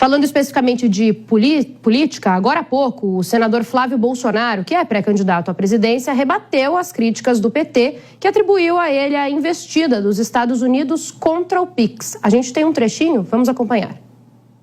Falando especificamente de política, agora há pouco, o senador Flávio Bolsonaro, que é pré-candidato à presidência, rebateu as críticas do PT, que atribuiu a ele a investida dos Estados Unidos contra o PIX. A gente tem um trechinho, vamos acompanhar.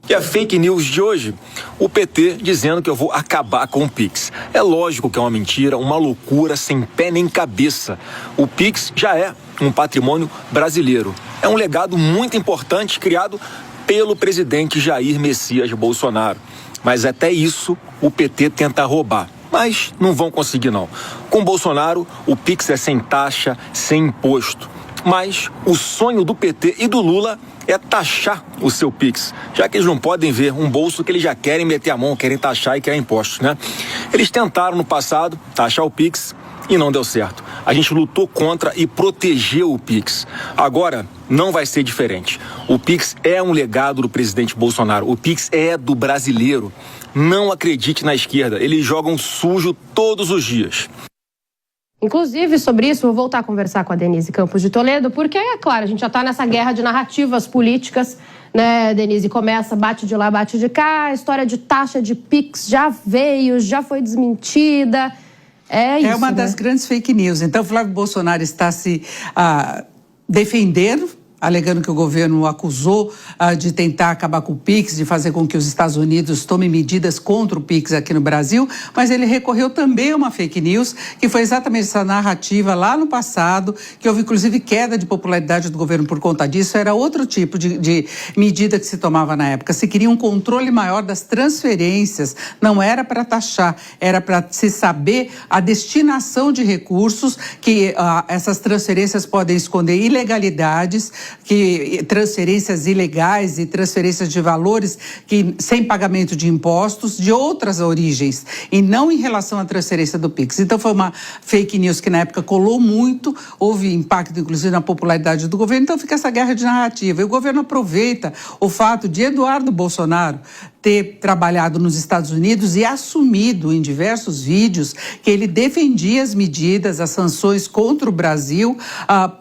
E a fake news de hoje, o PT dizendo que eu vou acabar com o PIX. É lógico que é uma mentira, uma loucura, sem pé nem cabeça. O PIX já é um patrimônio brasileiro. É um legado muito importante criado pelo presidente Jair Messias Bolsonaro. Mas até isso o PT tenta roubar. Mas não vão conseguir não. Com Bolsonaro, o PIX é sem taxa, sem imposto. Mas o sonho do PT e do Lula é taxar o seu PIX, já que eles não podem ver um bolso que eles já querem meter a mão, querem taxar e querem impostos, né? Eles tentaram no passado taxar o PIX e não deu certo. A gente lutou contra e protegeu o PIX. Agora não vai ser diferente. O PIX é um legado do presidente Bolsonaro. O PIX é do brasileiro. Não acredite na esquerda. Eles jogam sujo todos os dias. Inclusive, sobre isso, vou voltar a conversar com a Denise Campos de Toledo, porque, é claro, a gente já está nessa guerra de narrativas políticas, né, Denise? Começa, bate de lá, bate de cá, a história de taxa de PIX já veio, já foi desmentida. É isso, uma das grandes fake news. Então, Flávio Bolsonaro está se defendendo, alegando que o governo o acusou de tentar acabar com o PIX, de fazer com que os Estados Unidos tomem medidas contra o PIX aqui no Brasil, mas ele recorreu também a uma fake news, que foi exatamente essa narrativa lá no passado, que houve inclusive queda de popularidade do governo por conta disso. Era outro tipo de medida que se tomava na época. Se queria um controle maior das transferências, não era para taxar, era para se saber a destinação de recursos, que essas transferências podem esconder ilegalidades, que transferências ilegais e transferências de valores que, sem pagamento de impostos de outras origens, e não em relação à transferência do PIX. Então foi uma fake news que na época colou muito, houve impacto inclusive na popularidade do governo, então fica essa guerra de narrativa. E o governo aproveita o fato de Eduardo Bolsonaro ter trabalhado nos Estados Unidos e assumido em diversos vídeos que ele defendia as medidas, as sanções contra o Brasil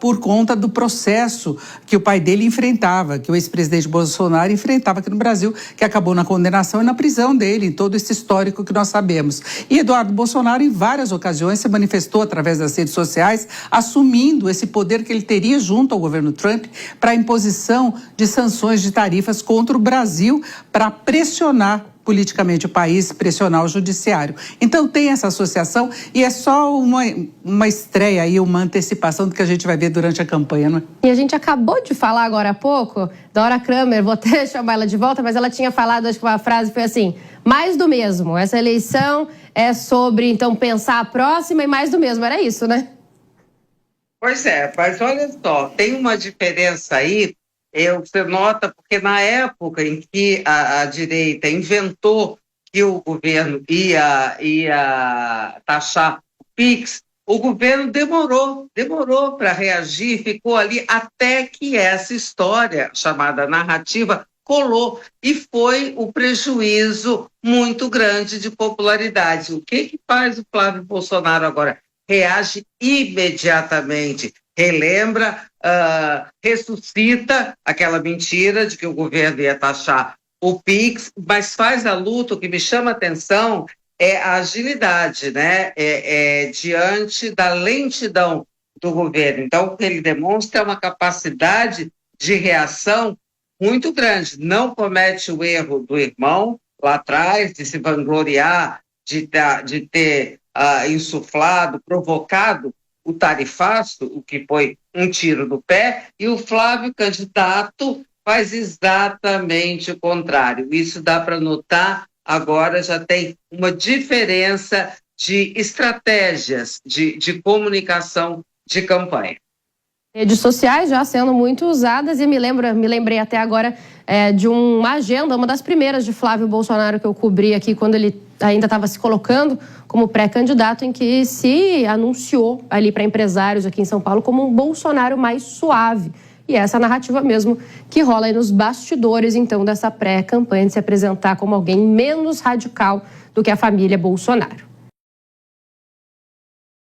por conta do processo que o pai dele enfrentava, que o ex-presidente Bolsonaro enfrentava aqui no Brasil, que acabou na condenação e na prisão dele, em todo esse histórico que nós sabemos. E Eduardo Bolsonaro, em várias ocasiões, se manifestou através das redes sociais, assumindo esse poder que ele teria junto ao governo Trump para a imposição de sanções de tarifas contra o Brasil, para pressionar politicamente o país, pressionar o judiciário. Então tem essa associação e é só uma estreia aí, uma antecipação do que a gente vai ver durante a campanha, não é? E a gente acabou de falar agora há pouco, Dora Kramer, vou até chamar ela de volta, mas ela tinha falado, acho que uma frase foi assim: mais do mesmo. Essa eleição é sobre, então, pensar a próxima e mais do mesmo. Era isso, né? Pois é, mas olha só, tem uma diferença aí. Você nota, porque na época em que a direita inventou que o governo ia taxar o PIX, o governo demorou para reagir, ficou ali até que essa história, chamada narrativa, colou, e foi um prejuízo muito grande de popularidade. O que faz o Flávio Bolsonaro agora? Reage imediatamente, relembra, ressuscita aquela mentira de que o governo ia taxar o PIX, mas faz a luta. O que me chama a atenção é a agilidade, né? Diante da lentidão do governo. Então, o que ele demonstra é uma capacidade de reação muito grande. Não comete o erro do irmão lá atrás, de se vangloriar, de ter insuflado, provocado o tarifaço, o que foi um tiro no pé, e o Flávio, candidato, faz exatamente o contrário. Isso dá para notar, agora já tem uma diferença de estratégias de comunicação de campanha. Redes sociais já sendo muito usadas, e me lembrei até agora de uma agenda, uma das primeiras de Flávio Bolsonaro que eu cobri aqui quando ele ainda estava se colocando como pré-candidato, em que se anunciou ali para empresários aqui em São Paulo como um Bolsonaro mais suave. E essa narrativa mesmo que rola aí nos bastidores, então, dessa pré-campanha, de se apresentar como alguém menos radical do que a família Bolsonaro.